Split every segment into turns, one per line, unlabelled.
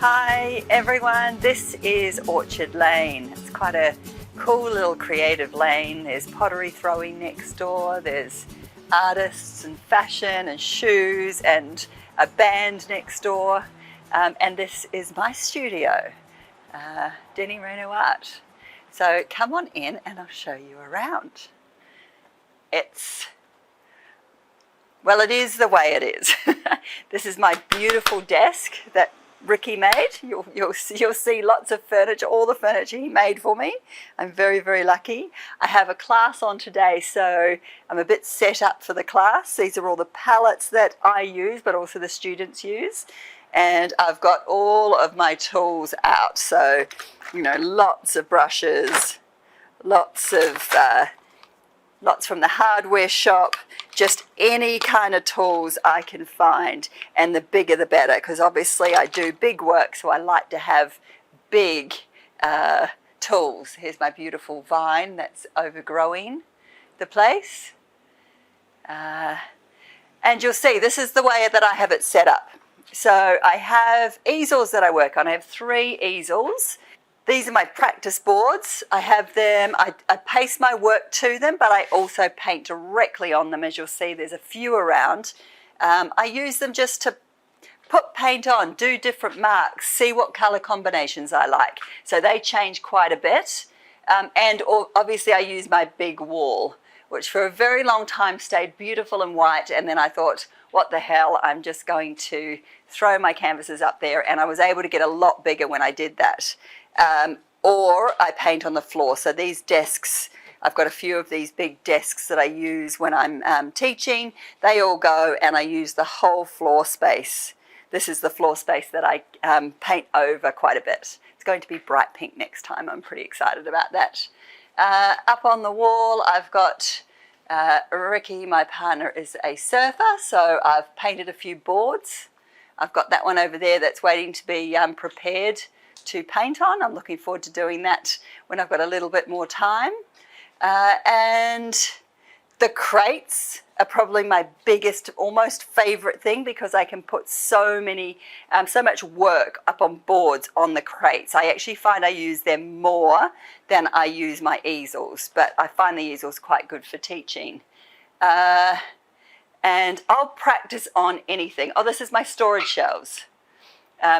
Hi everyone, this is Orchard Lane. It's quite a cool little creative lane. There's pottery throwing next door, there's artists and fashion and shoes and a band next door. And this is my studio, Deni Rayneau Art. So come on in and I'll show you around. Well, it is the way it is. This is my beautiful desk that Ricky made. You'll see lots of furniture, all the furniture he made for me. I'm very, very lucky. I have a class on today, so I'm a bit set up for the class. These are all the palettes that I use, but also the students use. And I've got all of my tools out. So, lots of brushes, lots from the hardware shop, just any kind of tools I can find, and the bigger the better, because obviously I do big work, so I like to have big tools. Here's my beautiful vine that's overgrowing the place. And you'll see, this is the way that I have it set up. So I have easels that I work on. I have 3 easels. These are my practice boards. I have them, I paste my work to them, but I also paint directly on them. As you'll see, there's a few around. I use them just to put paint on, do different marks, see what color combinations I like. So they change quite a bit. And obviously I use my big wall, which for a very long time stayed beautiful and white. And then I thought, what the hell, I'm just going to throw my canvases up there. And I was able to get a lot bigger when I did that. Or I paint on the floor. So these desks, I've got a few of these big desks that I use when I'm teaching. They all go, and I use the whole floor space. This is the floor space that I paint over quite a bit. It's going to be bright pink next time. I'm pretty excited about that. Up on the wall, I've got Ricky, my partner, is a surfer, so I've painted a few boards. I've got that one over there that's waiting to be prepared to paint on. I'm looking forward to doing that when I've got a little bit more time. And the crates are probably my biggest, almost favorite thing, because I can put so much work up on boards on the crates. I actually find I use them more than I use my easels, but I find the easels quite good for teaching. And I'll practice on anything. Oh, this is my storage shelves.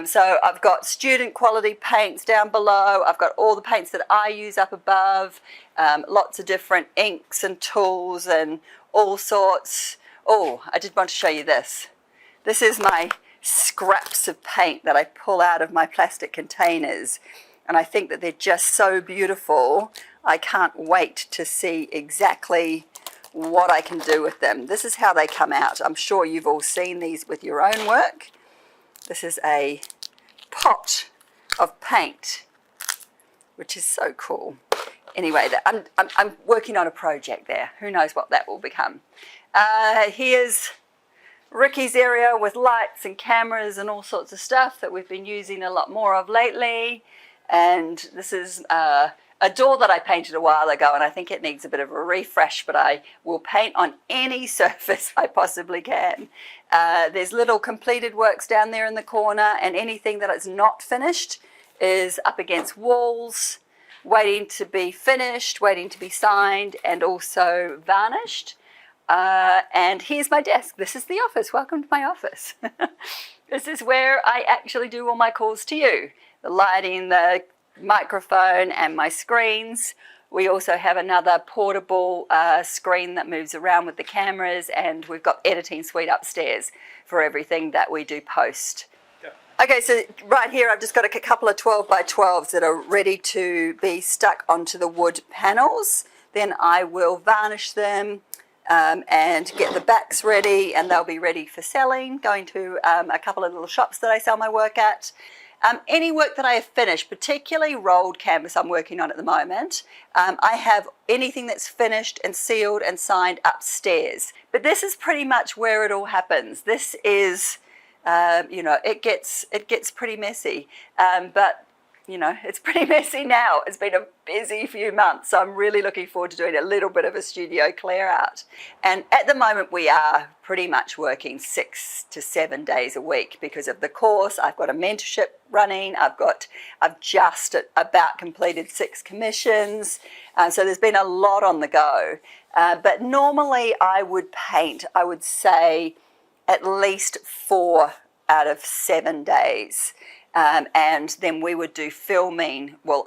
So I've got student quality paints down below. I've got all the paints that I use up above, lots of different inks and tools and all sorts. Oh, I did want to show you this. This is my scraps of paint that I pull out of my plastic containers. And I think that they're just so beautiful. I can't wait to see exactly what I can do with them. This is how they come out. I'm sure you've all seen these with your own work. This is a pot of paint, which is so cool. Anyway, I'm working on a project there. Who knows what that will become. Here's Ricky's area with lights and cameras and all sorts of stuff that we've been using a lot more of lately. And this is a door that I painted a while ago, and I think it needs a bit of a refresh, but I will paint on any surface I possibly can. There's little completed works down there in the corner, and anything that is not finished is up against walls, waiting to be finished, waiting to be signed, and also varnished. And here's my desk. This is the office. Welcome to my office. This is where I actually do all my calls to you. The lighting, the microphone, and my screens. We also have another portable screen that moves around with the cameras, and we've got editing suite upstairs for everything that we do post. Yeah. Okay, so right here I've just got a couple of 12 by 12s that are ready to be stuck onto the wood panels. Then I will varnish them and get the backs ready, and they'll be ready for selling, going to a couple of little shops that I sell my work at. Any work that I have finished, particularly rolled canvas I'm working on at the moment, I have anything that's finished and sealed and signed upstairs. But this is pretty much where it all happens. This is, it gets pretty messy. But it's pretty messy now. It's been a busy few months, so I'm really looking forward to doing a little bit of a studio clear out. And at the moment we are pretty much working 6 to 7 days a week because of the course. I've got a mentorship running. I've just about completed 6 commissions. So there's been a lot on the go. But normally I would paint, I would say, at least 4 out of 7 days. And then we would do filming. Well,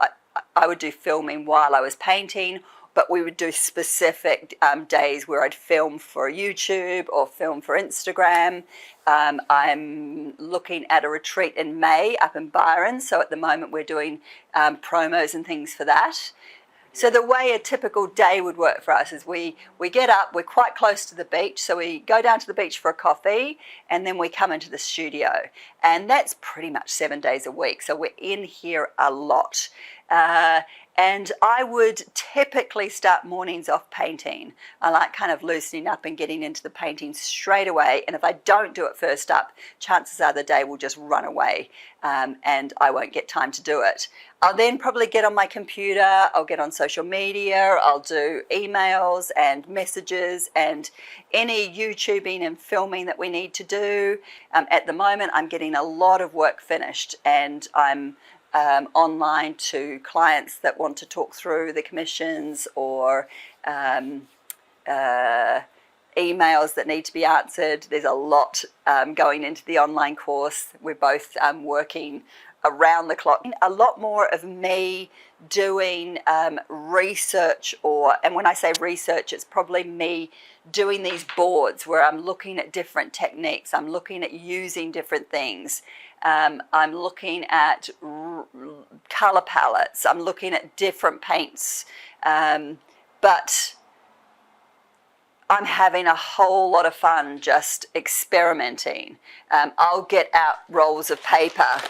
I would do filming while I was painting, but we would do specific days where I'd film for YouTube or film for Instagram. I'm looking at a retreat in May up in Byron, so at the moment we're doing promos and things for that. So the way a typical day would work for us is we get up, we're quite close to the beach, so we go down to the beach for a coffee, and then we come into the studio. And that's pretty much 7 days a week, so we're in here a lot. And I would typically start mornings off painting. I like kind of loosening up and getting into the painting straight away. And if I don't do it first up, chances are the day will just run away and I won't get time to do it. I'll then probably get on my computer, I'll get on social media, I'll do emails and messages and any YouTubing and filming that we need to do. At the moment, I'm getting a lot of work finished, and I'm online to clients that want to talk through the commissions or emails that need to be answered. There's a lot going into the online course. We're both working around the clock. A lot more of me doing research, and when I say research, it's probably me doing these boards where I'm looking at different techniques. I'm looking at using different things. I'm looking at color palettes. I'm looking at different paints. But I'm having a whole lot of fun just experimenting. I'll get out rolls of paper.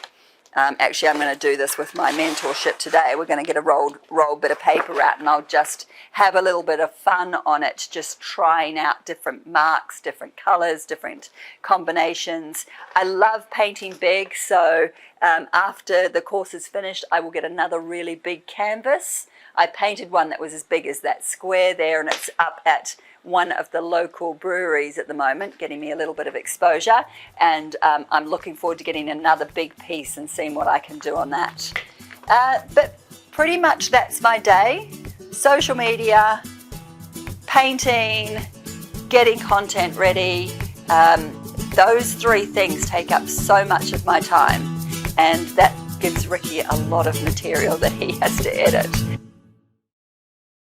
Actually, I'm going to do this with my mentorship today. We're going to get a rolled bit of paper out, and I'll just have a little bit of fun on it, just trying out different marks, different colors, different combinations. I love painting big, so after the course is finished, I will get another really big canvas. I painted one that was as big as that square there, and it's up at one of the local breweries at the moment, getting me a little bit of exposure, and I'm looking forward to getting another big piece and seeing what I can do on that. But pretty much that's my day. Social media, painting, getting content ready. Those 3 things take up so much of my time, and that gives Ricky a lot of material that he has to edit.